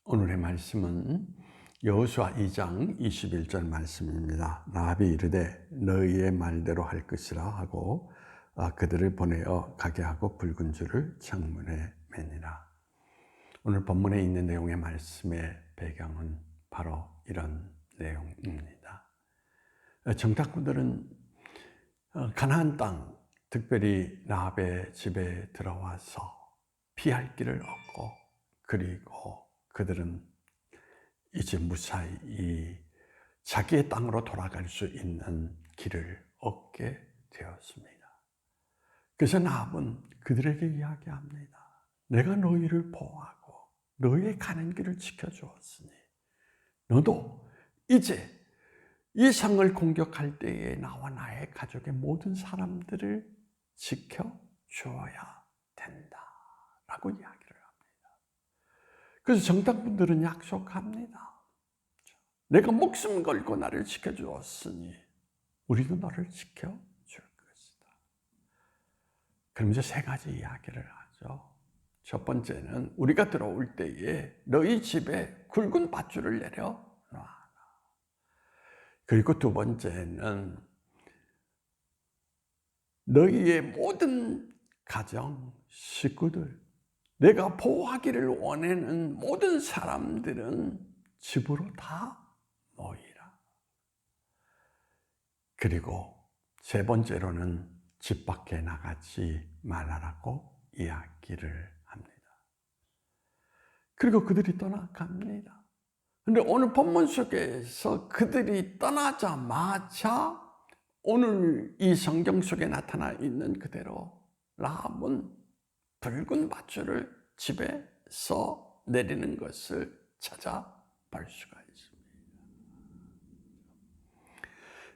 오늘의 말씀은 여호수아 2장 21절 말씀입니다. 라합이 이르되 너희의 말대로 할 것이라 하고 그들을 보내어 가게 하고 붉은 줄을 창문에 매니라. 오늘 본문에 있는 내용의 말씀의 배경은 바로 이런 내용입니다. 정탐꾼들은 가나안 땅, 특별히 라합의 집에 들어와서 피할 길을 얻고, 그리고 그들은 이제 무사히 자기의 땅으로 돌아갈 수 있는 길을 얻게 되었습니다. 그래서 라합은 그들에게 이야기합니다. 내가 너희를 보호하고 너희의 가는 길을 지켜주었으니 너도 이제 이 성을 공격할 때에 나와 나의 가족의 모든 사람들을 지켜주어야 된다라고 이야기를 합니다. 그래서 정탐꾼들은 약속합니다. 내가 목숨 걸고 나를 지켜주었으니 우리도 너를 지켜줄 것이다. 그러면서 세 가지 이야기를 하죠. 첫 번째는 우리가 들어올 때에 너희 집에 굵은 밧줄을 내려놔라. 그리고 두 번째는 너희의 모든 가정, 식구들, 내가 보호하기를 원하는 모든 사람들은 집으로 다 모이라. 그리고 세 번째로는 집 밖에 나가지 말라라고 이야기를 합니다. 그리고 그들이 떠나갑니다. 그런데 오늘 본문 속에서 그들이 떠나자마자 오늘 이 성경 속에 나타나 있는 그대로 라합은 붉은 밧줄을 집에서 내리는 것을 찾아볼 수가 있습니다.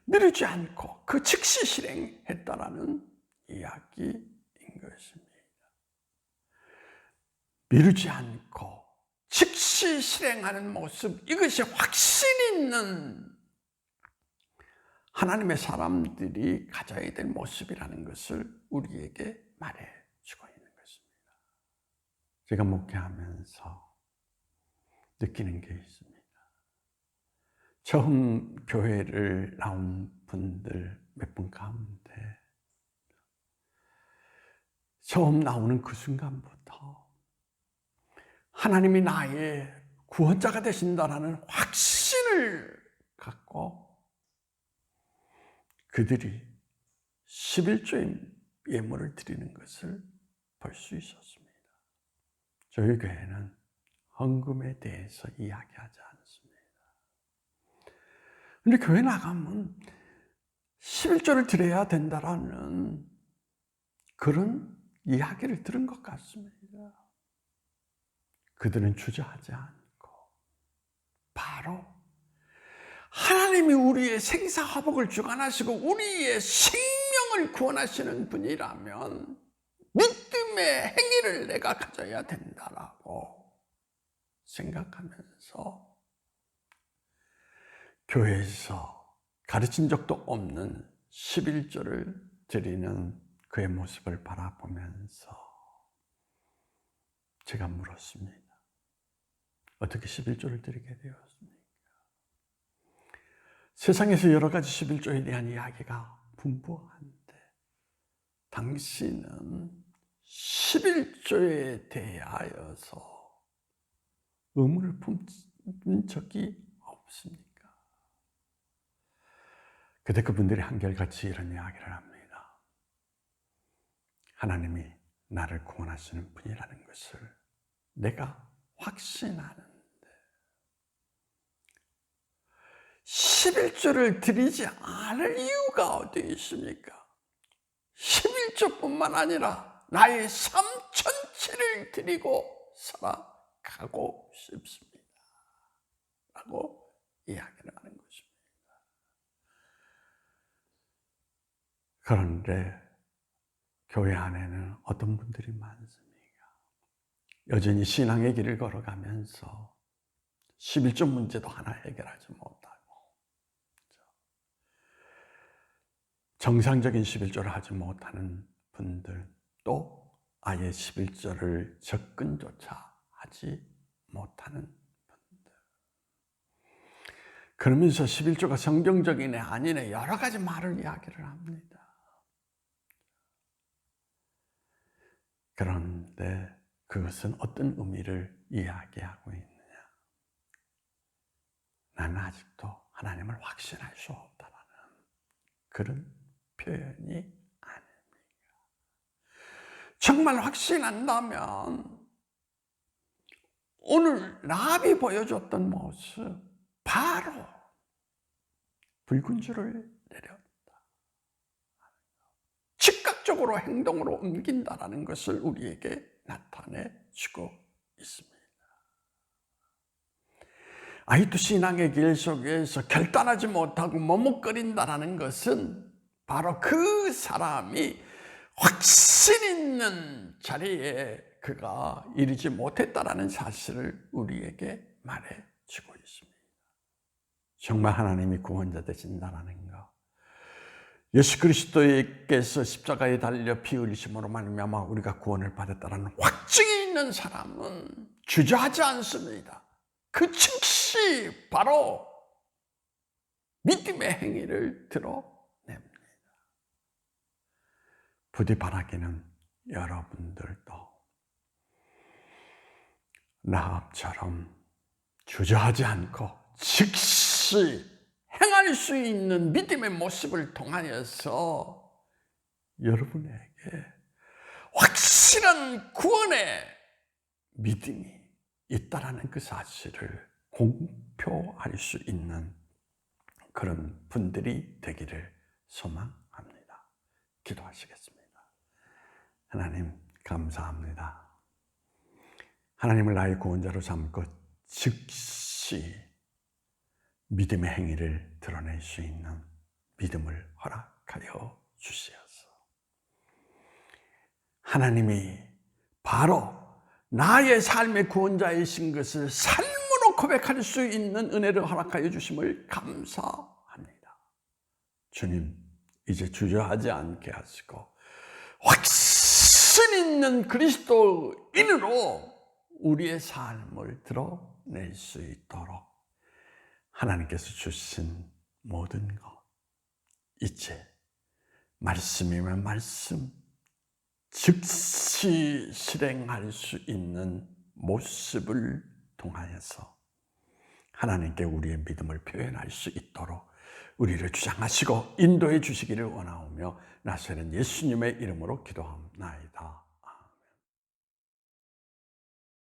미루지 않고 그 즉시 실행했다라는 이야기인 것입니다. 미루지 않고 즉시 실행하는 모습, 이것이 확신 있는 하나님의 사람들이 가져야 될 모습이라는 것을 우리에게 말해주고 있는 것입니다. 제가 목회하면서 느끼는 게 있습니다. 처음 교회를 나온 분들 몇 분 가운데 처음 나오는 그 순간부터 하나님이 나의 구원자가 되신다라는 확신을 갖고 그들이 11조의 예물을 드리는 것을 볼 수 있었습니다. 저희 교회는 헌금에 대해서 이야기하지 않습니다. 그런데 교회 나가면 11조를 드려야 된다라는 그런 이야기를 들은 것 같습니다. 그들은 주저하지 않고 바로 하나님이 우리의 생사화복을 주관하시고 우리의 생명을 구원하시는 분이라면 믿음의 행위를 내가 가져야 된다라고 생각하면서 교회에서 가르친 적도 없는 11조를 드리는 그의 모습을 바라보면서 제가 물었습니다. 어떻게 11조를 드리게 되었습니까? 세상에서 여러 가지 11조에 대한 이야기가 분분한데 당신은 11조에 대하여서 의문을 품은 적이 없습니까? 그때 그분들이 한결같이 이런 이야기를 합니다. 하나님이 나를 구원하시는 분이라는 것을 내가 확신하는데 11조를 드리지 않을 이유가 어디 있습니까? 11조뿐만 아니라 나의 삶 전체를 드리고 살아가고 싶습니다. 라고 이야기를 하는 것입니다. 그런데 교회 안에는 어떤 분들이 많습니까? 여전히 신앙의 길을 걸어가면서 11조 문제도 하나 해결하지 못하고 정상적인 11조를 하지 못하는 분들, 또 아예 11조를 접근조차 하지 못하는 그러면서 11조가 성경적이네 아니네 여러 가지 말을 이야기를 합니다. 그런데 그것은 어떤 의미를 이야기하고 있느냐? 나는 아직도 하나님을 확신할 수 없다라는 그런 표현이 아닙니다. 정말 확신한다면 오늘 라합이 보여줬던 모습 바로 붉은 줄을 내렸다. 즉각적으로 행동으로 옮긴다라는 것을 우리에게 나타내 주고 있습니다. 아직도 신앙의 길 속에서 결단하지 못하고 머뭇거린다라는 것은 바로 그 사람이 확신 있는 자리에 그가 이르지 못했다라는 사실을 우리에게 말해주고 있습니다. 정말 하나님이 구원자 되신다라는 것, 예수 그리스도께서 십자가에 달려 피 흘리심으로 말미암아 우리가 구원을 받았다라는 확증이 있는 사람은 주저하지 않습니다. 그 즉시 바로 믿음의 행위를 드러냅니다. 부디 바라기는 여러분들도 라합처럼 주저하지 않고 즉시 행할 수 있는 믿음의 모습을 통하여서 여러분에게 확실한 구원의 믿음이 있다라는 그 사실을 공표할 수 있는 그런 분들이 되기를 소망합니다. 기도하시겠습니다. 하나님 감사합니다. 하나님을 나의 구원자로 삼고 즉시 믿음의 행위를 드러낼 수 있는 믿음을 허락하여 주시옵소서. 하나님이 바로 나의 삶의 구원자이신 것을 삶으로 고백할 수 있는 은혜를 허락하여 주심을 감사합니다. 주님, 이제 주저하지 않게 하시고 확신 있는 그리스도인으로 우리의 삶을 드러낼 수 있도록 하나님께서 주신 모든 것, 이제 말씀이면 말씀, 즉시 실행할 수 있는 모습을 통하여서 하나님께 우리의 믿음을 표현할 수 있도록 우리를 주장하시고 인도해 주시기를 원하오며 나서는 예수님의 이름으로 기도합니다.